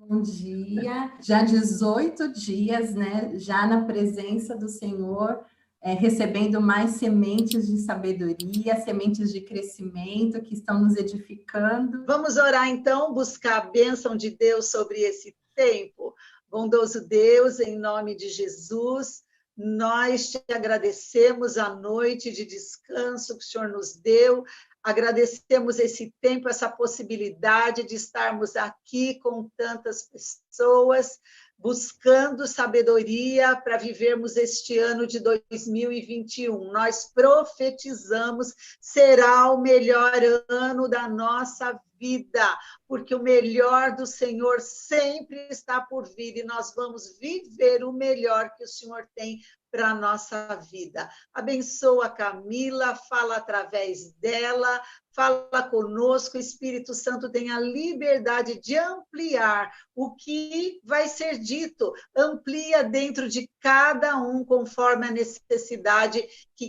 Bom dia. Já 18 dias, né? Já na presença do Senhor, recebendo mais sementes de sabedoria, sementes de crescimento que estão nos edificando. Vamos orar então, buscar a bênção de Deus sobre esse tempo. Bondoso Deus, em nome de Jesus, nós te agradecemos a noite de descanso que o Senhor nos deu, agradecemos esse tempo, essa possibilidade de estarmos aqui com tantas pessoas, buscando sabedoria para vivermos este ano de 2021. Nós profetizamos, será o melhor ano da nossa vida, porque o melhor do Senhor sempre está por vir e nós vamos viver o melhor que o Senhor tem para a nossa vida. Abençoa a Camila, fala através dela, fala conosco, o Espírito Santo tem a liberdade de ampliar o que vai ser dito, amplia dentro de cada um conforme a necessidade,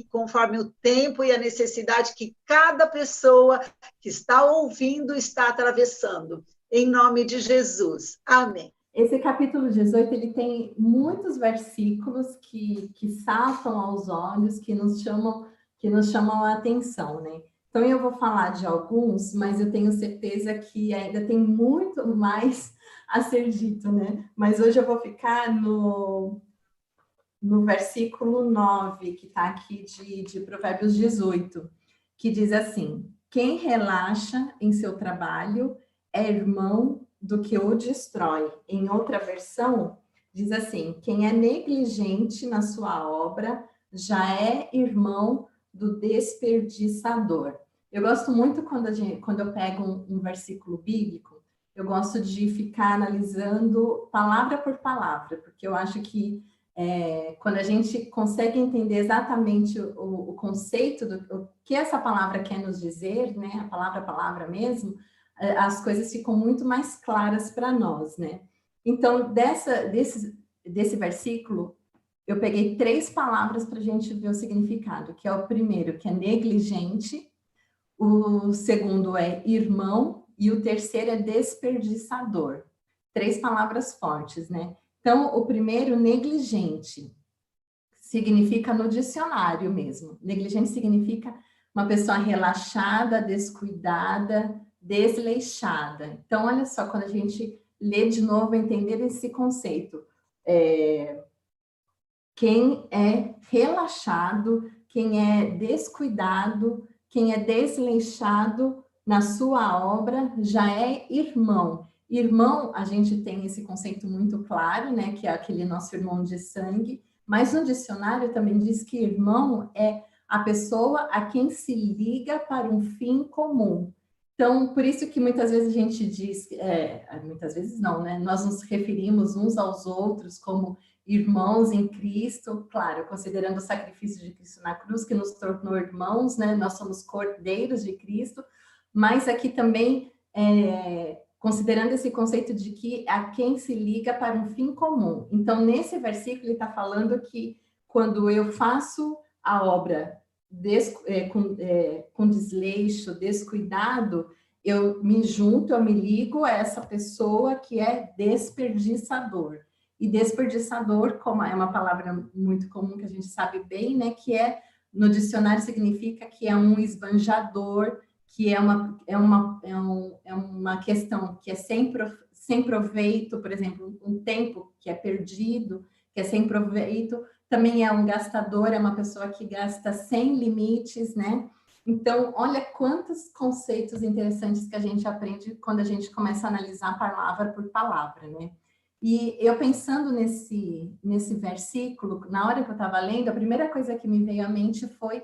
conforme o tempo e a necessidade que cada pessoa que está ouvindo está atravessando. Em nome de Jesus. Amém. Esse capítulo 18, ele tem muitos versículos que saltam aos olhos, que nos chamam a atenção, né? Então, eu vou falar de alguns, mas eu tenho certeza que ainda tem muito mais a ser dito, né? Mas hoje eu vou ficar no versículo 9, que está aqui de Provérbios 18, que diz assim: quem relaxa em seu trabalho é irmão do que o destrói. Em outra versão, diz assim: quem é negligente na sua obra já é irmão do desperdiçador. Eu gosto muito quando eu pego um versículo bíblico, eu gosto de ficar analisando palavra por palavra, porque eu acho que quando a gente consegue entender exatamente o conceito do que essa palavra quer nos dizer, né, a palavra mesmo, as coisas ficam muito mais claras para nós, né? Então, desse versículo, eu peguei 3 palavras para a gente ver o significado, que é o primeiro, que é negligente, o segundo é irmão, e o terceiro é desperdiçador. 3 palavras fortes, né? Então, o primeiro, negligente, significa no dicionário mesmo. Negligente significa uma pessoa relaxada, descuidada, desleixada. Então, olha só, quando a gente lê de novo, entender esse conceito. Quem é relaxado, quem é descuidado, quem é desleixado na sua obra, já é irmão. Irmão, a gente tem esse conceito muito claro, né, que é aquele nosso irmão de sangue, mas no dicionário também diz que irmão é a pessoa a quem se liga para um fim comum. Então, por isso que muitas vezes a gente diz, muitas vezes não, né, nós nos referimos uns aos outros como irmãos em Cristo, claro, considerando o sacrifício de Cristo na cruz, que nos tornou irmãos, né, nós somos cordeiros de Cristo, mas aqui também, considerando esse conceito de que a quem se liga para um fim comum. Então, nesse versículo, ele está falando que quando eu faço a obra com desleixo, descuidado, eu me junto, eu me ligo a essa pessoa que é desperdiçador. E desperdiçador, como é uma palavra muito comum que a gente sabe bem, né, que no dicionário significa que é um esbanjador, que é uma questão que é sem proveito, por exemplo, um tempo que é perdido, que é sem proveito, também é um gastador, é uma pessoa que gasta sem limites, né? Então, olha quantos conceitos interessantes que a gente aprende quando a gente começa a analisar palavra por palavra, né? E eu pensando nesse versículo, na hora que eu estava lendo, a primeira coisa que me veio à mente foi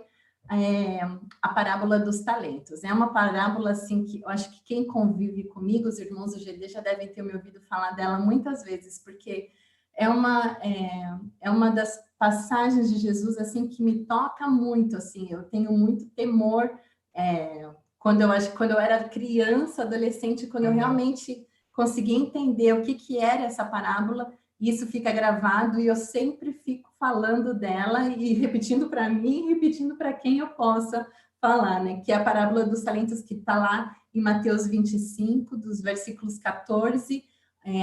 a parábola dos talentos. É uma parábola assim que eu acho que quem convive comigo, os irmãos do GD, já devem ter me ouvido falar dela muitas vezes, porque é uma das passagens de Jesus assim que me toca muito, assim. Eu tenho muito temor quando eu era criança, adolescente, quando eu realmente consegui entender o que era essa parábola, isso fica gravado e eu sempre fico falando dela e repetindo para mim, repetindo para quem eu possa falar, né? Que é a parábola dos talentos que está lá em Mateus 25, dos versículos 14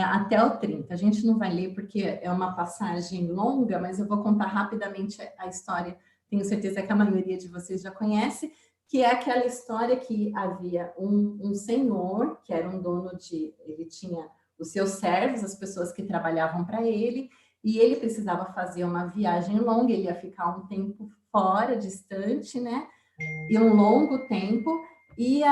até o 30. A gente não vai ler porque é uma passagem longa, mas eu vou contar rapidamente a história. Tenho certeza que a maioria de vocês já conhece, que é aquela história que havia um senhor, que era um dono de... Ele tinha os seus servos, as pessoas que trabalhavam para ele, e ele precisava fazer uma viagem longa, ele ia ficar um tempo fora, distante, né? E um longo tempo, e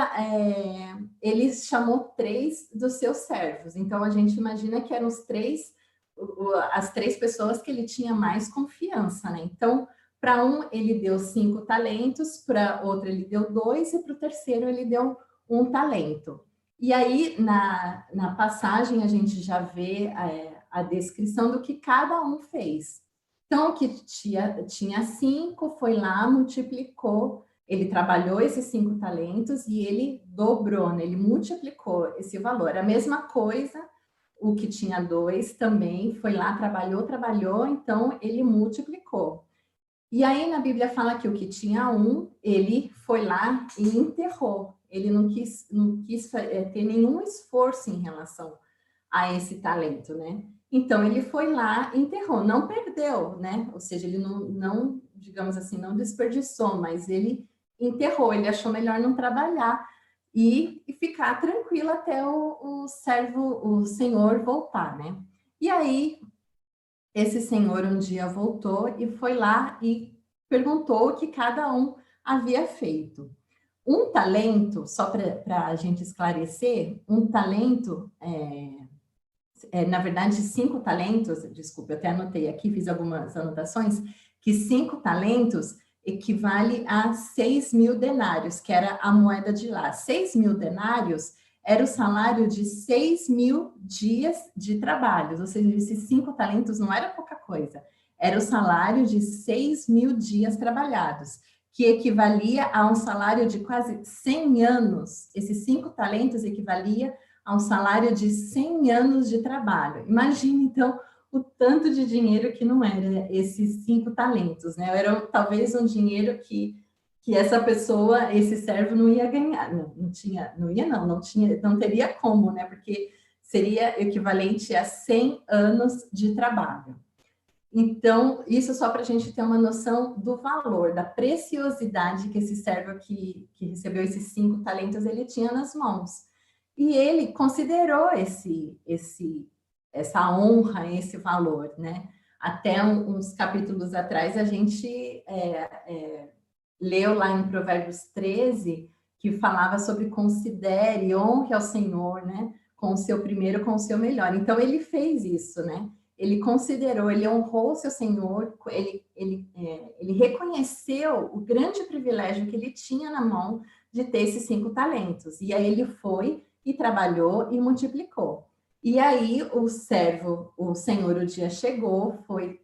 ele chamou 3 dos seus servos. Então, a gente imagina que eram as 3 pessoas que ele tinha mais confiança, né? Então, para um, ele deu 5 talentos, para outro, ele deu 2, e para o terceiro, ele deu 1 talento. E aí, na passagem, a gente já vê a descrição do que cada um fez. Então, o que tinha 5 foi lá, multiplicou. Ele trabalhou esses 5 talentos e ele dobrou, né? Ele multiplicou esse valor. A mesma coisa, o que tinha 2 também foi lá, trabalhou, então ele multiplicou. E aí na Bíblia fala que o que tinha 1, ele foi lá e enterrou. Ele não quis ter nenhum esforço em relação a esse talento, né? Então ele foi lá e enterrou, não perdeu, né? Ou seja, ele não, digamos assim, não desperdiçou, mas ele enterrou, ele achou melhor não trabalhar e ficar tranquilo até o senhor voltar, né? E aí esse senhor um dia voltou e foi lá e perguntou o que cada um havia feito. Um talento, só para a gente esclarecer, um talento, na verdade, 5 talentos, desculpa, eu até anotei aqui, fiz algumas anotações, que 5 talentos equivale a 6.000 denários, que era a moeda de lá. 6.000 denários era o salário de 6.000 dias de trabalho, ou seja, esses 5 talentos não era pouca coisa, era o salário de 6.000 dias trabalhados, que equivalia a um salário de quase 100 anos. Esses 5 talentos equivalia a um salário de 100 anos de trabalho. Imagine, então, o tanto de dinheiro que não era esses 5 talentos, né? Era talvez um dinheiro que essa pessoa, esse servo não ia ganhar, não teria como, né? Porque seria equivalente a 100 anos de trabalho. Então, isso só para a gente ter uma noção do valor, da preciosidade que esse servo que recebeu esses 5 talentos, ele tinha nas mãos. E ele considerou essa honra, esse valor, né? Até uns capítulos atrás, a gente leu lá em Provérbios 13, que falava sobre considere, honre ao Senhor, né? Com o seu primeiro, com o seu melhor. Então, ele fez isso, né? Ele considerou, ele honrou o seu Senhor, ele reconheceu o grande privilégio que ele tinha na mão de ter esses 5 talentos. E aí ele foi e trabalhou e multiplicou. E aí o senhor, o dia chegou, foi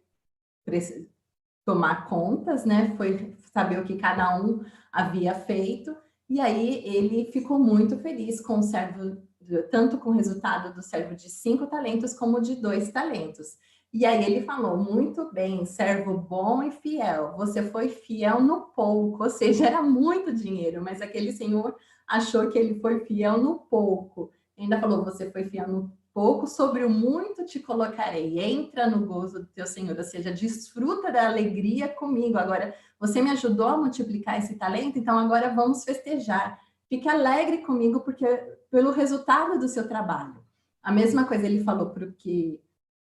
tomar contas, né? Foi saber o que cada um havia feito. E aí ele ficou muito feliz com o servo, tanto com o resultado do servo de 5 talentos como de 2 talentos. E aí ele falou, muito bem, servo bom e fiel, você foi fiel no pouco, ou seja, era muito dinheiro, mas aquele senhor achou que ele foi fiel no pouco. Ainda falou, você foi fiel no pouco, sobre o muito te colocarei, entra no gozo do teu Senhor, ou seja, desfruta da alegria comigo. Agora, você me ajudou a multiplicar esse talento, então agora vamos festejar. Fique alegre comigo, porque pelo resultado do seu trabalho. A mesma coisa ele falou para o que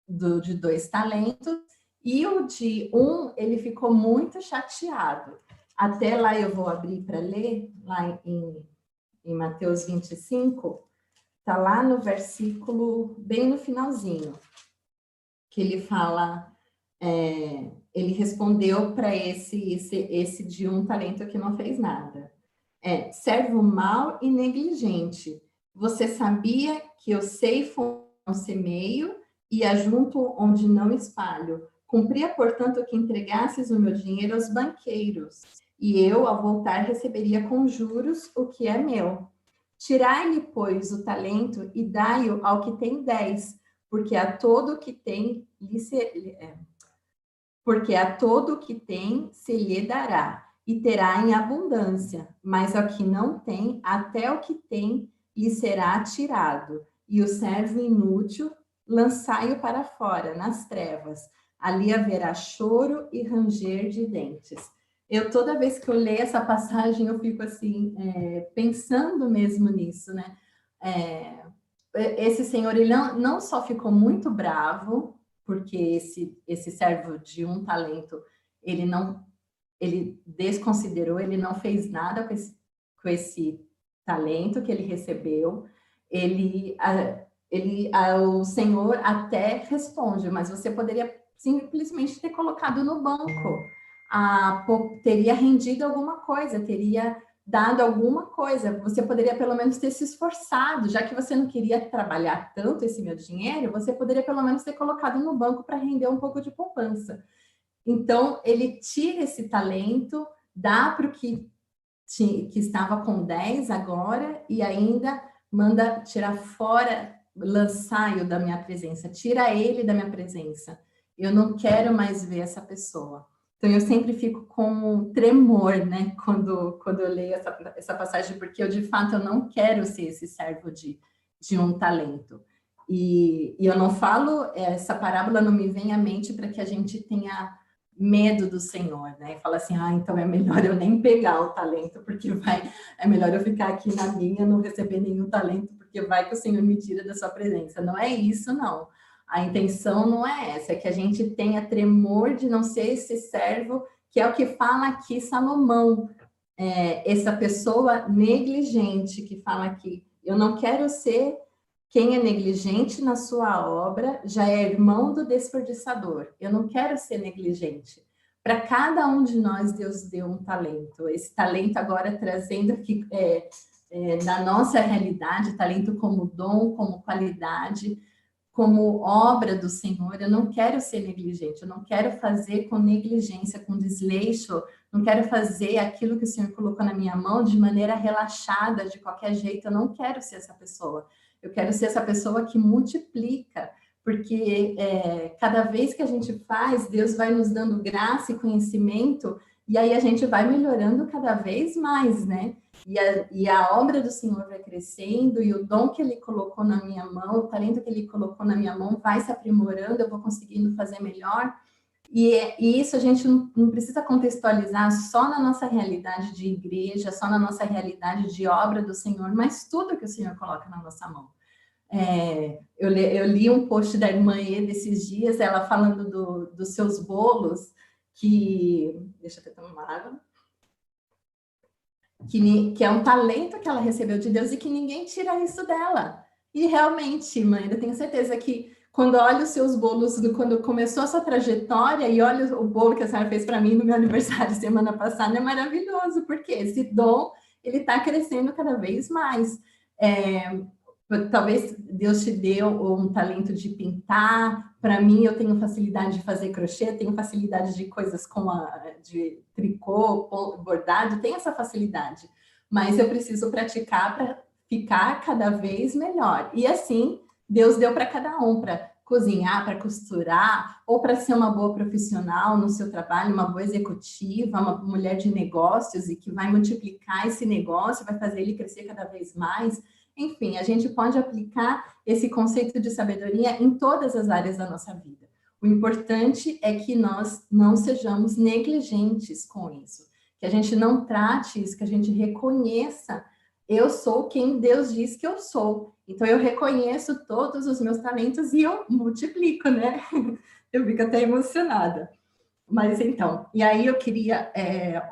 de 2 talentos, e o de 1, ele ficou muito chateado. Até lá eu vou abrir para ler, lá em Mateus 25, está lá no versículo, bem no finalzinho, que ele fala, ele respondeu para esse de 1 talento que não fez nada. Servo mau e negligente, você sabia que eu ceifo onde não semeio e ajunto onde não espalho. Cumpria, portanto, que entregasses o meu dinheiro aos banqueiros, e eu, ao voltar, receberia com juros o que é meu. Tirai-lhe, pois, o talento e dai-o ao que tem 10, porque a todo o que tem se lhe dará, e terá em abundância, mas ao que não tem, até o que tem lhe será tirado. e o servo inútil lançai-o para fora, nas trevas. Ali haverá choro e ranger de dentes. Toda vez que eu leio essa passagem, eu fico assim, pensando mesmo nisso, né? Esse senhor, ele não só ficou muito bravo, porque esse servo de um talento, ele desconsiderou, ele não fez nada com esse talento que ele recebeu. O Senhor até responde, mas você poderia simplesmente ter colocado no banco, teria rendido alguma coisa, teria dado alguma coisa, você poderia pelo menos ter se esforçado, já que você não queria trabalhar tanto esse meu dinheiro, você poderia pelo menos ter colocado no banco para render um pouco de poupança. Então, ele tira esse talento, dá para o que estava com 10 agora, e ainda manda tirar fora, lançar-o da minha presença, tira ele da minha presença. Eu não quero mais ver essa pessoa. Então, eu sempre fico com um tremor, né, quando eu leio essa passagem, porque eu, de fato, eu não quero ser esse servo de um talento. E eu não falo, essa parábola não me vem à mente para que a gente tenha medo do Senhor, né? E fala assim, então é melhor eu nem pegar o talento, porque é melhor eu ficar aqui na minha, não receber nenhum talento, porque vai que o Senhor me tira da sua presença. Não é isso, não. A intenção não é essa, é que a gente tenha tremor de não ser esse servo, que é o que fala aqui Salomão, essa pessoa negligente, que fala aqui, eu não quero ser quem é negligente na sua obra, já é irmão do desperdiçador. Eu não quero ser negligente. Para cada um de nós, Deus deu um talento. Esse talento agora trazendo aqui na nossa realidade, talento como dom, como qualidade, como obra do Senhor. Eu não quero ser negligente, eu não quero fazer com negligência, com desleixo, não quero fazer aquilo que o Senhor colocou na minha mão de maneira relaxada, de qualquer jeito. Eu não quero ser essa pessoa. Eu quero ser essa pessoa que multiplica, porque cada vez que a gente faz, Deus vai nos dando graça e conhecimento, e aí a gente vai melhorando cada vez mais, né? E a obra do Senhor vai crescendo, e o dom que Ele colocou na minha mão, o talento que Ele colocou na minha mão vai se aprimorando, eu vou conseguindo fazer melhor. E isso a gente não precisa contextualizar só na nossa realidade de igreja, só na nossa realidade de obra do Senhor, mas tudo que o Senhor coloca na nossa mão. Eu li um post da irmã E desses dias, ela falando dos seus bolos, deixa eu tomar uma água, que é um talento que ela recebeu de Deus e que ninguém tira isso dela. E realmente, mãe, eu tenho certeza que quando olho os seus bolos, quando começou a sua trajetória e olho o bolo que a senhora fez para mim no meu aniversário semana passada, é maravilhoso, porque esse dom, ele está crescendo cada vez mais. Talvez Deus te deu um talento de pintar. Para mim, eu tenho facilidade de fazer crochê, tenho facilidade de coisas de tricô, bordado, tenho essa facilidade. Mas eu preciso praticar para ficar cada vez melhor. E assim, Deus deu para cada um, para cozinhar, para costurar, ou para ser uma boa profissional no seu trabalho, uma boa executiva, uma mulher de negócios e que vai multiplicar esse negócio, vai fazer ele crescer cada vez mais. Enfim, a gente pode aplicar esse conceito de sabedoria em todas as áreas da nossa vida. O importante é que nós não sejamos negligentes com isso, que a gente não trate isso, que a gente reconheça, eu sou quem Deus diz que eu sou. Então, eu reconheço todos os meus talentos e eu multiplico, né? Eu fico até emocionada. Mas então, e aí eu queria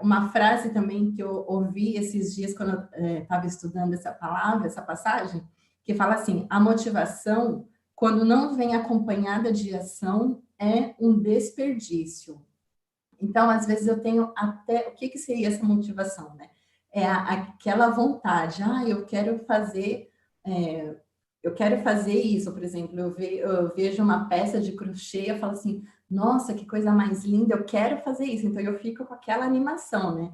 uma frase também que eu ouvi esses dias quando eu estava estudando essa palavra, essa passagem, que fala assim: a motivação, quando não vem acompanhada de ação, é um desperdício. Então, às vezes eu tenho até, o que seria essa motivação, né? É aquela vontade, eu quero fazer isso, por exemplo, eu vejo uma peça de crochê, eu falo assim, nossa, que coisa mais linda, eu quero fazer isso, então eu fico com aquela animação, né?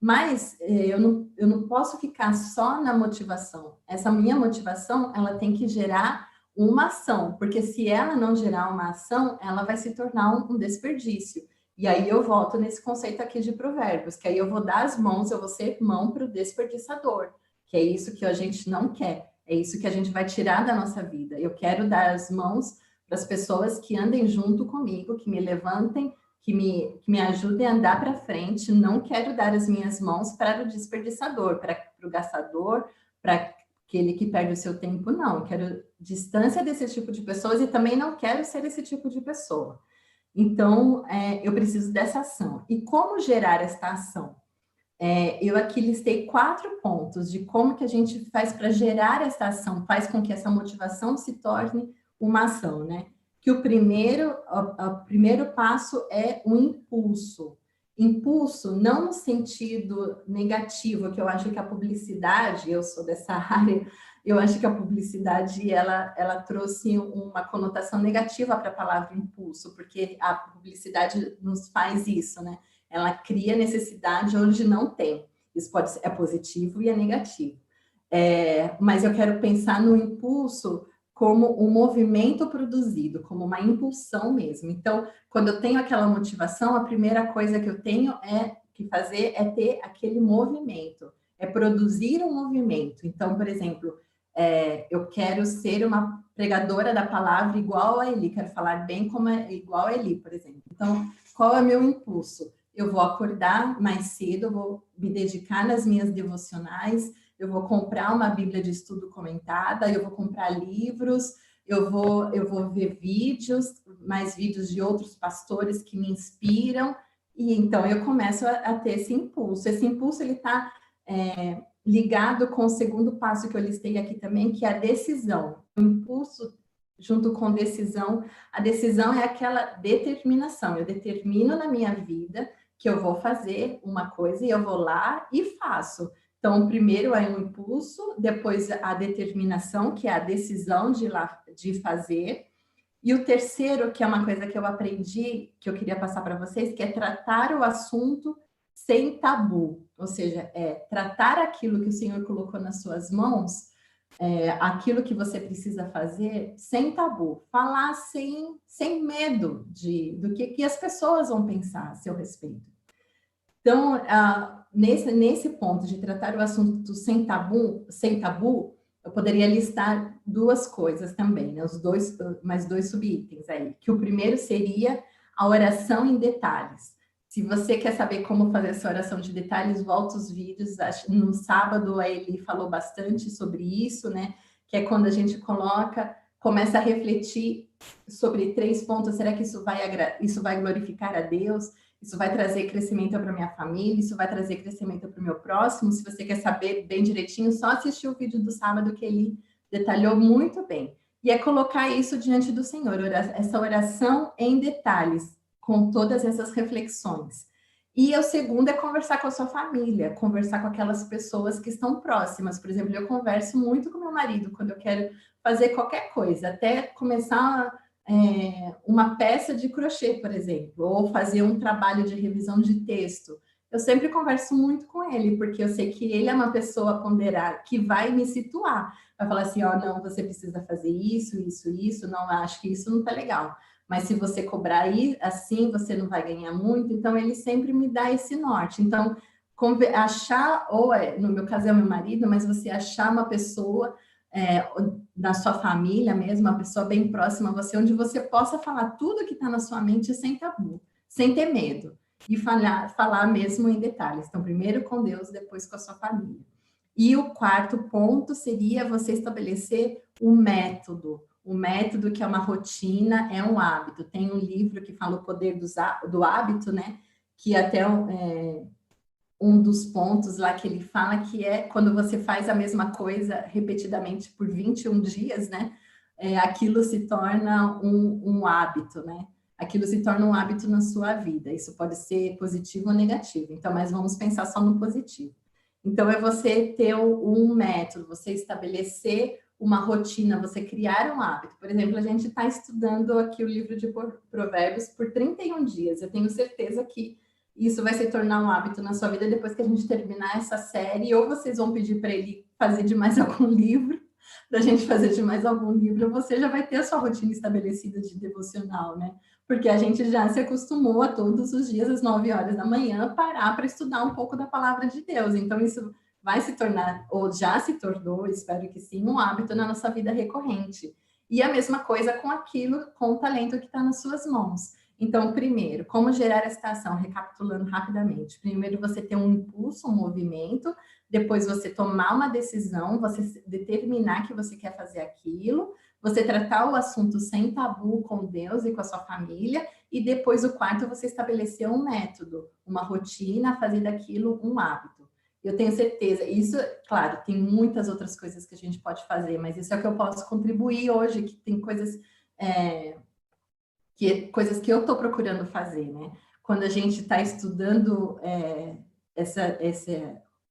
Mas eu não posso ficar só na motivação. Essa minha motivação, ela tem que gerar uma ação, porque se ela não gerar uma ação, ela vai se tornar um desperdício. E aí eu volto nesse conceito aqui de provérbios, que aí eu vou dar as mãos, eu vou ser mão para o desperdiçador, que é isso que a gente não quer. É isso que a gente vai tirar da nossa vida. Eu quero dar as mãos para as pessoas que andem junto comigo, que me levantem, que me ajudem a andar para frente. Não quero dar as minhas mãos para o desperdiçador, para o gastador, para aquele que perde o seu tempo, não. Eu quero distância desse tipo de pessoas e também não quero ser esse tipo de pessoa. Então, eu preciso dessa ação. E como gerar esta ação? Eu aqui listei 4 pontos de como que a gente faz para gerar essa ação, faz com que essa motivação se torne uma ação, né? Que o primeiro passo é o impulso. Impulso não no sentido negativo, que eu acho que a publicidade, eu sou dessa área, eu acho que a publicidade, ela trouxe uma conotação negativa para a palavra impulso, porque a publicidade nos faz isso, né? Ela cria necessidade onde não tem. Isso pode ser positivo e é negativo. Mas eu quero pensar no impulso como um movimento produzido, como uma impulsão mesmo. Então, quando eu tenho aquela motivação, a primeira coisa que eu tenho que fazer é ter aquele movimento, é produzir um movimento. Então, por exemplo, eu quero ser uma pregadora da palavra igual a Eli, quero falar bem como igual a Eli, por exemplo. Então, qual é o meu impulso? Eu vou acordar mais cedo, eu vou me dedicar nas minhas devocionais, eu vou comprar uma Bíblia de estudo comentada, eu vou comprar livros, eu vou ver vídeos, mais vídeos de outros pastores que me inspiram, e então eu começo a ter esse impulso. Esse impulso, ele está ligado com o segundo passo que eu listei aqui também, que é a decisão. O impulso junto com decisão, a decisão é aquela determinação. Eu determino na minha vida que eu vou fazer uma coisa e eu vou lá e faço. Então, primeiro é um impulso, depois a determinação, que é a decisão de fazer, e o terceiro, que é uma coisa que eu aprendi, que eu queria passar para vocês, que é tratar o assunto sem tabu, ou seja, tratar aquilo que o Senhor colocou nas suas mãos, aquilo que você precisa fazer sem tabu, falar sem medo do que as pessoas vão pensar a seu respeito. Então, nesse ponto de tratar o assunto sem tabu, eu poderia listar 2 coisas também, né? Mais 2 subitens aí, que o primeiro seria a oração em detalhes. Se você quer saber como fazer essa oração de detalhes, volta os vídeos. No sábado, a Eli falou bastante sobre isso, né? Que é quando a gente começa a refletir sobre 3 pontos. Será que isso vai glorificar a Deus? Isso vai trazer crescimento para minha família? Isso vai trazer crescimento para o meu próximo? Se você quer saber bem direitinho, só assistir o vídeo do sábado que ele detalhou muito bem. E é colocar isso diante do Senhor, essa oração em detalhes, com todas essas reflexões. E o segundo é conversar com a sua família, conversar com aquelas pessoas que estão próximas. Por exemplo, eu converso muito com meu marido quando eu quero fazer qualquer coisa, até começar uma peça de crochê, por exemplo, ou fazer um trabalho de revisão de texto. Eu sempre converso muito com ele, porque eu sei que ele é uma pessoa ponderada, que vai me situar, vai falar assim, não, você precisa fazer isso, não, acho que isso não tá legal. Mas se você cobrar assim, você não vai ganhar muito. Então, ele sempre me dá esse norte. Então, achar, no meu caso é o meu marido, mas você achar uma pessoa da sua família mesmo, uma pessoa bem próxima a você, onde você possa falar tudo que está na sua mente sem tabu, sem ter medo, e falar mesmo em detalhes. Então, primeiro com Deus, depois com a sua família. E o 4º ponto seria você estabelecer um método. O método, que é uma rotina, é um hábito. Tem um livro que fala o poder do hábito, né? Que até um dos pontos lá que ele fala que é quando você faz a mesma coisa repetidamente por 21 dias, né? Aquilo se torna um hábito, né? Aquilo se torna um hábito na sua vida. Isso pode ser positivo ou negativo. Então, mas vamos pensar só no positivo. Então, é você ter um método, você estabelecer uma rotina, você criar um hábito. Por exemplo, a gente está estudando aqui o livro de Provérbios por 31 dias. Eu tenho certeza que isso vai se tornar um hábito na sua vida depois que a gente terminar essa série, ou vocês vão pedir para ele fazer de mais algum livro, da gente fazer de mais algum livro, ou você já vai ter a sua rotina estabelecida de devocional, né? Porque a gente já se acostumou a todos os dias, às 9 horas da manhã, parar para estudar um pouco da palavra de Deus. Então, isso vai se tornar, ou já se tornou, espero que sim, um hábito na nossa vida recorrente. E a mesma coisa com aquilo, com o talento que está nas suas mãos. Então, primeiro, como gerar essa ação? Recapitulando rapidamente. Primeiro, você ter um impulso, um movimento, depois você tomar uma decisão, você determinar que você quer fazer aquilo, você tratar o assunto sem tabu com Deus e com a sua família, e depois o quarto, você estabelecer um método, uma rotina, fazer daquilo um hábito. Eu tenho certeza, isso, claro, tem muitas outras coisas que a gente pode fazer, mas isso é o que eu posso contribuir hoje, que tem coisas, coisas que eu estou procurando fazer, né? Quando a gente está estudando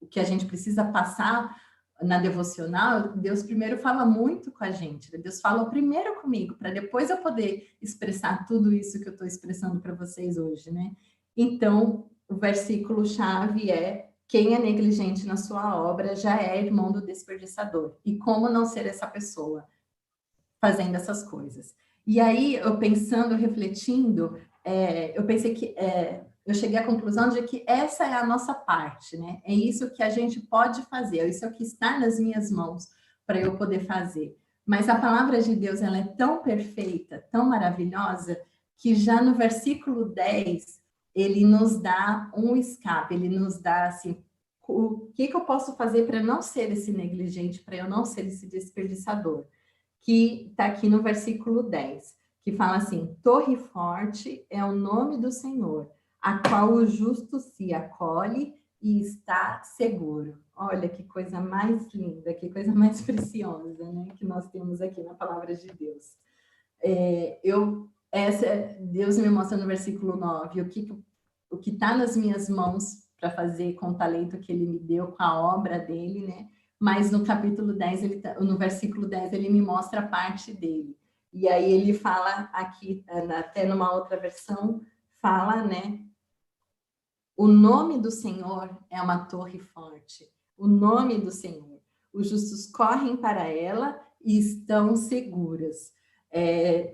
o que a gente precisa passar na devocional, Deus primeiro fala muito com a gente, né? Deus fala primeiro comigo, para depois eu poder expressar tudo isso que eu estou expressando para vocês hoje, né? Então, o versículo-chave é: quem é negligente na sua obra já é irmão do desperdiçador. E como não ser essa pessoa fazendo essas coisas? E aí, eu pensando, refletindo, eu pensei que eu cheguei à conclusão de que essa é a nossa parte, né? É isso que a gente pode fazer, isso é o que está nas minhas mãos para eu poder fazer. Mas a palavra de Deus, ela é tão perfeita, tão maravilhosa, que já no versículo 10, ele nos dá um escape, ele nos dá assim, o que eu posso fazer para não ser esse negligente, para eu não ser esse desperdiçador, que está aqui no versículo 10, que fala assim: torre forte é o nome do Senhor, a qual o justo se acolhe e está seguro. Olha que coisa mais linda, que coisa mais preciosa, né, que nós temos aqui na palavra de Deus. Deus me mostra no versículo 9 o que está nas minhas mãos para fazer com o talento que ele me deu, com a obra dele, né? Mas no capítulo 10, no versículo 10, ele me mostra a parte dele. E aí ele fala aqui, até numa outra versão, fala, né? O nome do Senhor é uma torre forte. O nome do Senhor. Os justos correm para ela e estão seguras.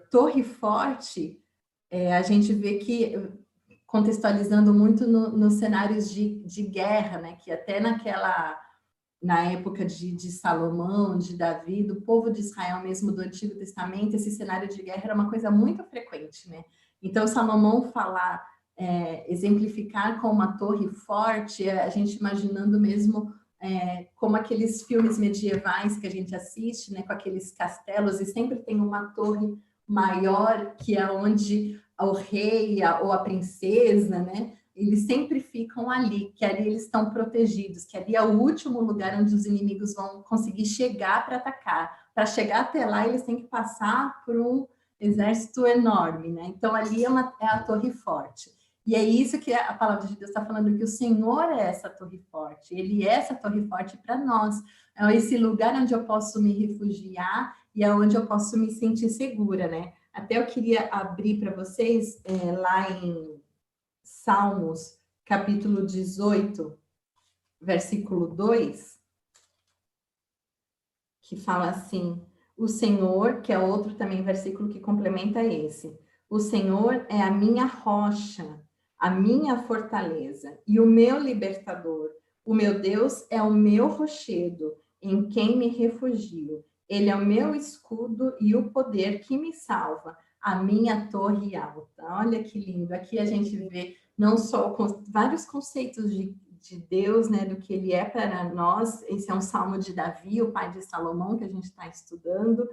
Torre forte, a gente vê que, contextualizando muito nos cenários de guerra, né? Que até na época de Salomão, de Davi, do povo de Israel mesmo, do Antigo Testamento, esse cenário de guerra era uma coisa muito frequente, né? Então, Salomão falar, exemplificar com uma torre forte, a gente imaginando mesmo como aqueles filmes medievais que a gente assiste, né? Com aqueles castelos, e sempre tem uma torre maior, que é onde o rei ou a princesa, né? Eles sempre ficam ali, que ali eles estão protegidos, que ali é o último lugar onde os inimigos vão conseguir chegar para atacar. Para chegar até lá, eles têm que passar por um exército enorme, né? Então, ali é a torre forte. E é isso que a palavra de Deus está falando, que o Senhor é essa torre forte. Ele é essa torre forte para nós. É esse lugar onde eu posso me refugiar e é onde eu posso me sentir segura, né? Até eu queria abrir para vocês, lá em Salmos, capítulo 18, versículo 2, que fala assim: o Senhor, que é outro também versículo que complementa esse, o Senhor é a minha rocha, a minha fortaleza e o meu libertador. O meu Deus é o meu rochedo, em quem me refugio. Ele é o meu escudo e o poder que me salva, a minha torre alta. Olha que lindo. Aqui a gente vê não só vários conceitos de Deus, né, do que ele é para nós. Esse é um salmo de Davi, o pai de Salomão, que a gente está estudando.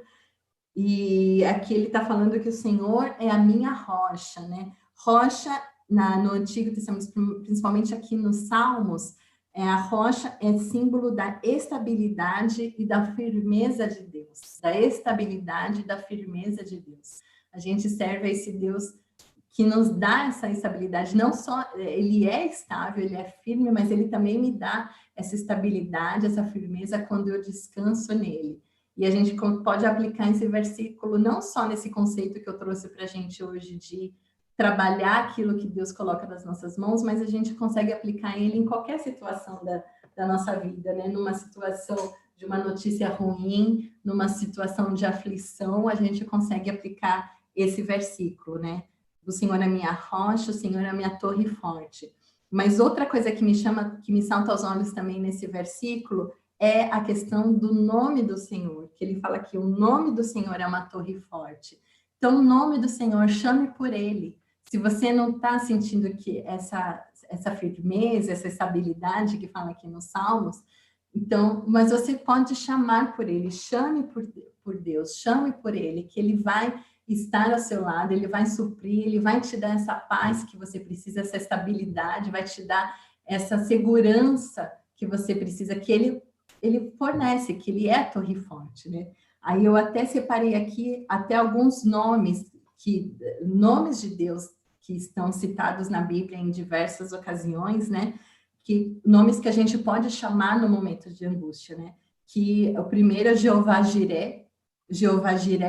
E aqui ele está falando que o Senhor é a minha rocha, né? Rocha, no Antigo Testamento, principalmente aqui nos Salmos, a rocha é símbolo da estabilidade e da firmeza de Deus. Da estabilidade e da firmeza de Deus. A gente serve a esse Deus que nos dá essa estabilidade. Não só ele é estável, ele é firme, mas ele também me dá essa estabilidade, essa firmeza quando eu descanso nele. E a gente pode aplicar esse versículo não só nesse conceito que eu trouxe para a gente hoje de trabalhar aquilo que Deus coloca nas nossas mãos, mas a gente consegue aplicar ele em qualquer situação da nossa vida, né? Numa situação de uma notícia ruim, numa situação de aflição, a gente consegue aplicar esse versículo, né? O Senhor é minha rocha, o Senhor é minha torre forte. Mas outra coisa que me salta aos olhos também nesse versículo é a questão do nome do Senhor, que ele fala que o nome do Senhor é uma torre forte. Então, o nome do Senhor, chame por ele. Se você não está sentindo que essa firmeza, essa estabilidade que fala aqui nos Salmos, então, mas você pode chamar por ele, chame por Deus, chame por ele, que ele vai estar ao seu lado, ele vai suprir, ele vai te dar essa paz que você precisa, essa estabilidade, vai te dar essa segurança que você precisa, que ele fornece, que ele é a torre forte, né? Aí eu até separei aqui até alguns nomes de Deus que estão citados na Bíblia em diversas ocasiões, né? Que nomes que a gente pode chamar no momento de angústia, né? Que o primeiro é Jeová Jiré,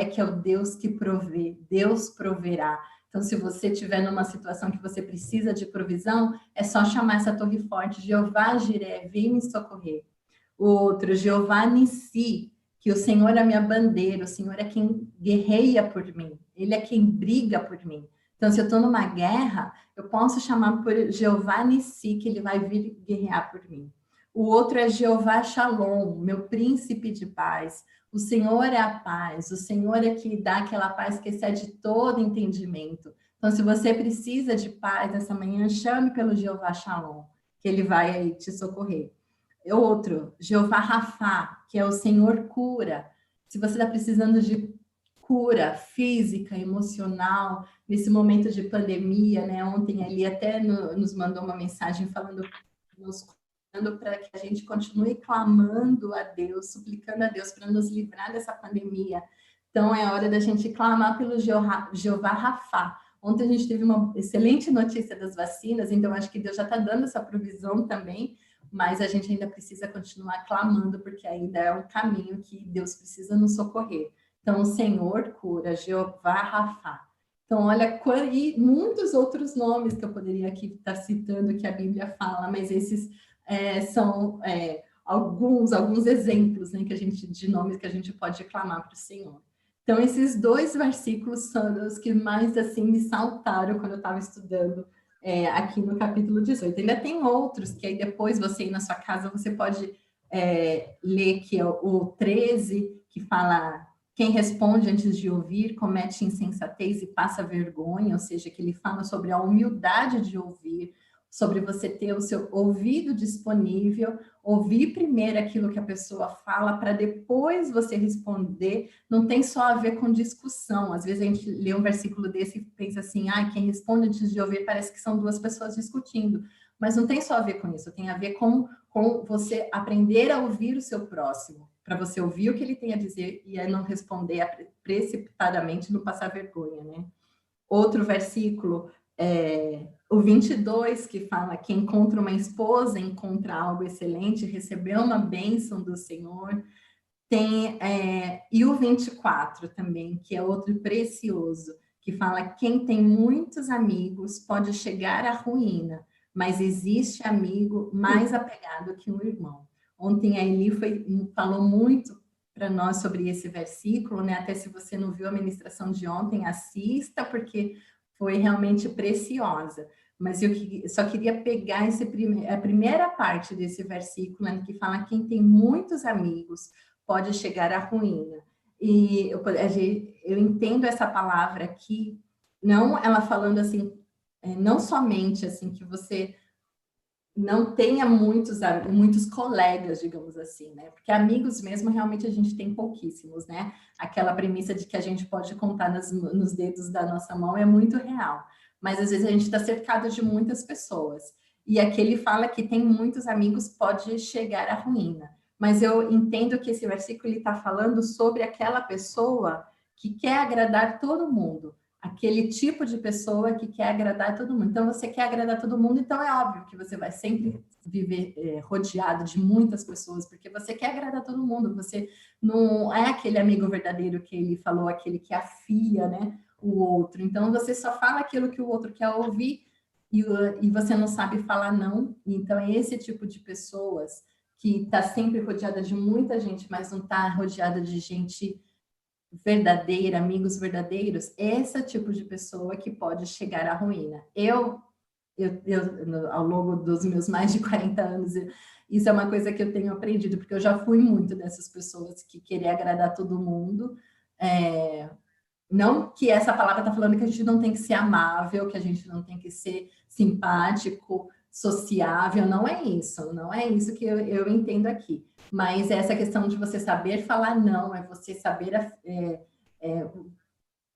que é o Deus que provê, Deus proverá. Então, se você estiver numa situação que você precisa de provisão, é só chamar essa torre forte, Jeová Jiré, vem me socorrer. O outro, Jeová Nissi, que o Senhor é a minha bandeira, o Senhor é quem guerreia por mim, ele é quem briga por mim. Então, se eu estou numa guerra, eu posso chamar por Jeová Nissi, que ele vai vir guerrear por mim. O outro é Jeová Shalom, meu príncipe de paz. O Senhor é a paz, o Senhor é que dá aquela paz que excede todo entendimento. Então, se você precisa de paz essa manhã, chame pelo Jeová Shalom, que ele vai aí te socorrer. Outro, Jeová Rafá, que é o Senhor cura. Se você está precisando de cura física, emocional, nesse momento de pandemia, né? Ontem ali até nos mandou uma mensagem falando, nos para que a gente continue clamando a Deus, suplicando a Deus para nos livrar dessa pandemia. Então, é hora da gente clamar pelo Jeová Rafá. Ontem a gente teve uma excelente notícia das vacinas, então acho que Deus já está dando essa provisão também, mas a gente ainda precisa continuar clamando, porque ainda é um caminho que Deus precisa nos socorrer. Então, o Senhor cura, Jeová Rafá. Então, olha, e muitos outros nomes que eu poderia aqui estar citando que a Bíblia fala, mas esses são alguns exemplos, né, de nomes que a gente pode clamar para o Senhor. Então, esses dois versículos são os que mais assim me saltaram quando eu estava estudando aqui no capítulo 18. Ainda tem outros que aí depois você ir na sua casa, você pode ler, que é o 13, que fala: quem responde antes de ouvir comete insensatez e passa vergonha, ou seja, que ele fala sobre a humildade de ouvir, sobre você ter o seu ouvido disponível, ouvir primeiro aquilo que a pessoa fala para depois você responder. Não tem só a ver com discussão. Às vezes a gente lê um versículo desse e pensa assim, quem responde antes de ouvir parece que são duas pessoas discutindo. Mas não tem só a ver com isso, tem a ver com você aprender a ouvir o seu próximo, para você ouvir o que ele tem a dizer e não responder precipitadamente, não passar vergonha, né? Outro versículo, o 22, que fala que encontra uma esposa, encontra algo excelente, recebeu uma bênção do Senhor. E o 24 também, que é outro precioso, que fala: quem tem muitos amigos pode chegar à ruína, mas existe amigo mais apegado que um irmão. Ontem a Eli falou muito para nós sobre esse versículo, né? Até se você não viu a ministração de ontem, assista, porque foi realmente preciosa. Mas eu só queria pegar a primeira parte desse versículo, né, que fala: quem tem muitos amigos pode chegar à ruína. E eu entendo essa palavra aqui, não ela falando assim, não somente assim que você não tenha muitos colegas, digamos assim, né? Porque amigos mesmo, realmente a gente tem pouquíssimos, né? Aquela premissa de que a gente pode contar nos dedos da nossa mão é muito real. Mas às vezes a gente está cercado de muitas pessoas. E aqui ele fala que tem muitos amigos, pode chegar à ruína. Mas eu entendo que esse versículo está falando sobre aquela pessoa que quer agradar todo mundo, aquele tipo de pessoa que quer agradar todo mundo. Então, você quer agradar todo mundo, então é óbvio que você vai sempre viver rodeado de muitas pessoas, porque você quer agradar todo mundo. Você não é aquele amigo verdadeiro que ele falou, aquele que afia, né, o outro. Então, você só fala aquilo que o outro quer ouvir e você não sabe falar não. Então, é esse tipo de pessoas que está sempre rodeada de muita gente, mas não está rodeada de gente verdadeira, amigos verdadeiros, esse tipo de pessoa que pode chegar à ruína. Eu ao longo dos meus mais de 40 anos, isso é uma coisa que eu tenho aprendido, porque eu já fui muito dessas pessoas que queria agradar todo mundo. Não que essa palavra está falando que a gente não tem que ser amável, que a gente não tem que ser simpático, sociável, não é isso que eu entendo aqui. Mas essa questão de você saber falar não, é você saber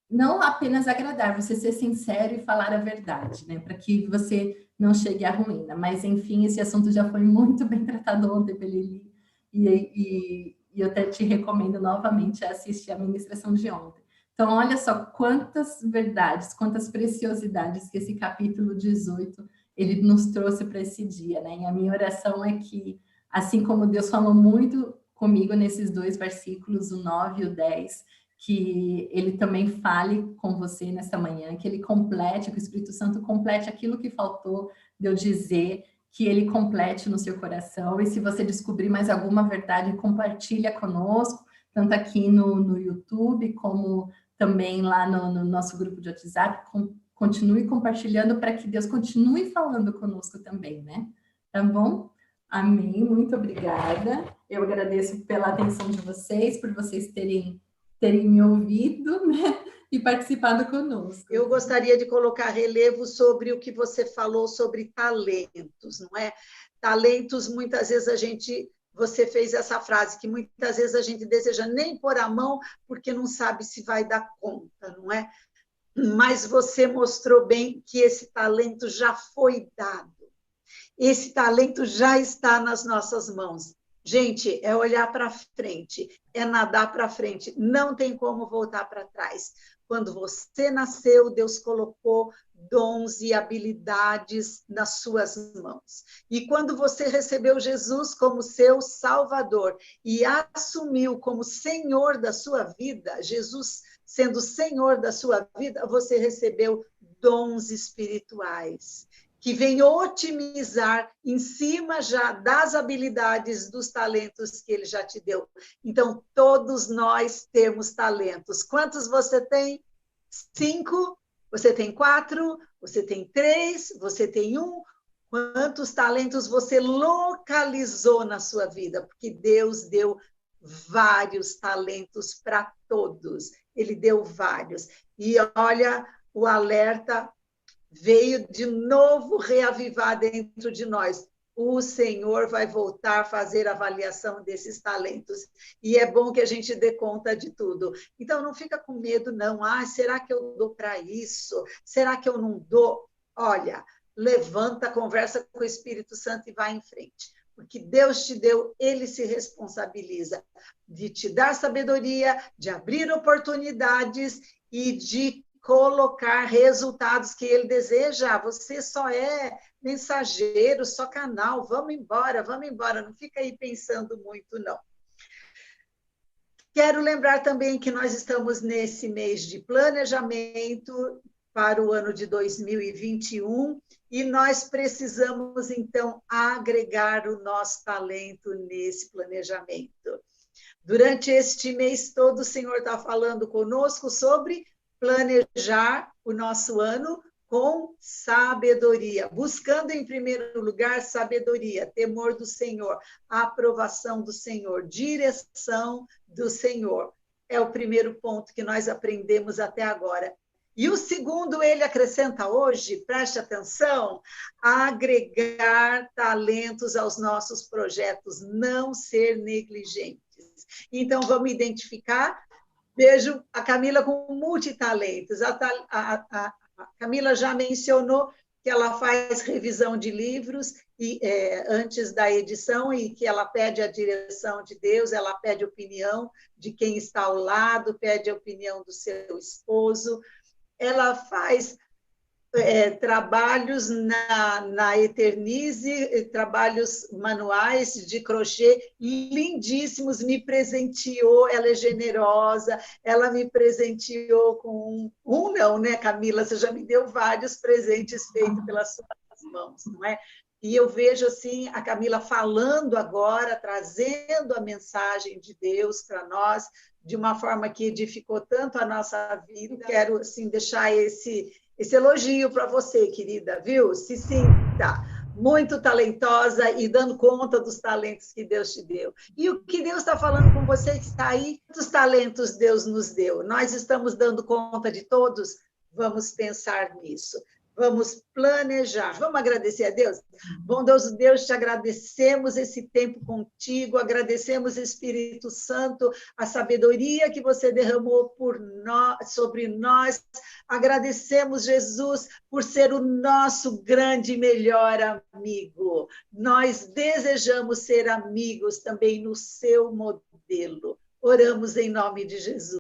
não apenas agradar, você ser sincero e falar a verdade, né? Para que você não chegue à ruína. Mas, enfim, esse assunto já foi muito bem tratado ontem pela Eli, e eu até te recomendo novamente assistir a ministração de ontem. Então, olha só quantas verdades, quantas preciosidades que esse capítulo 18 ele nos trouxe para esse dia, né? E a minha oração é que, assim como Deus falou muito comigo nesses 2 versículos, o 9 e o 10, que ele também fale com você nessa manhã, que ele complete, que o Espírito Santo complete aquilo que faltou de eu dizer, que ele complete no seu coração. E se você descobrir mais alguma verdade, compartilha conosco, tanto aqui no YouTube, como também lá no nosso grupo de WhatsApp. Continue compartilhando para que Deus continue falando conosco também, né? Tá bom? Amém, muito obrigada. Eu agradeço pela atenção de vocês, por vocês terem me ouvido, né? E participado conosco. Eu gostaria de colocar relevo sobre o que você falou sobre talentos, não é? Talentos, muitas vezes você fez essa frase, que muitas vezes a gente deseja nem pôr a mão porque não sabe se vai dar conta, não é? Mas você mostrou bem que esse talento já foi dado. Esse talento já está nas nossas mãos. Gente, é olhar para frente, é nadar para frente, não tem como voltar para trás. Quando você nasceu, Deus colocou dons e habilidades nas suas mãos. E quando você recebeu Jesus como seu Salvador e assumiu como Senhor da sua vida, Jesus sendo Senhor da sua vida, você recebeu dons espirituais que vem otimizar em cima já das habilidades, dos talentos que ele já te deu. Então, todos nós temos talentos. Quantos você tem? 5? Você tem 4? Você tem 3? Você tem 1? Quantos talentos você localizou na sua vida? Porque Deus deu vários talentos para todos. Ele deu vários. E olha, o alerta veio de novo reavivar dentro de nós. O Senhor vai voltar a fazer avaliação desses talentos. E é bom que a gente dê conta de tudo. Então, não fica com medo, não. Será que eu dou para isso? Será que eu não dou? Olha, levanta, conversa com o Espírito Santo e vai em frente. Porque Deus te deu, ele se responsabiliza de te dar sabedoria, de abrir oportunidades e de colocar resultados que ele deseja. Você só é mensageiro, só canal. Vamos embora. Não fica aí pensando muito, não. Quero lembrar também que nós estamos nesse mês de planejamento para o ano de 2021 e nós precisamos, então, agregar o nosso talento nesse planejamento. Durante este mês todo, o Senhor está falando conosco sobre planejar o nosso ano com sabedoria, buscando em primeiro lugar sabedoria, temor do Senhor, aprovação do Senhor, direção do Senhor. É o primeiro ponto que nós aprendemos até agora. E o segundo, ele acrescenta hoje, preste atenção, agregar talentos aos nossos projetos, não ser negligentes. Então, vamos identificar. Vejo a Camila com multitalentos. A Camila já mencionou que ela faz revisão de livros antes da edição e que ela pede a direção de Deus, ela pede a opinião de quem está ao lado, pede a opinião do seu esposo. Ela faz trabalhos na Eternize, trabalhos manuais de crochê lindíssimos, me presenteou, ela é generosa, ela me presenteou com não, né, Camila? Você já me deu vários presentes feitos pelas suas mãos, não é? E eu vejo assim a Camila falando agora, trazendo a mensagem de Deus para nós, de uma forma que edificou tanto a nossa vida. Quero assim deixar esse elogio para você, querida, viu? Se sinta muito talentosa e dando conta dos talentos que Deus te deu. E o que Deus está falando com você que está aí? Quantos talentos Deus nos deu? Nós estamos dando conta de todos? Vamos pensar nisso. Vamos planejar. Vamos agradecer a Deus? Bondoso Deus, te agradecemos esse tempo contigo, agradecemos, Espírito Santo, a sabedoria que você derramou sobre nós. Agradecemos, Jesus, por ser o nosso grande e melhor amigo. Nós desejamos ser amigos também no seu modelo. Oramos em nome de Jesus.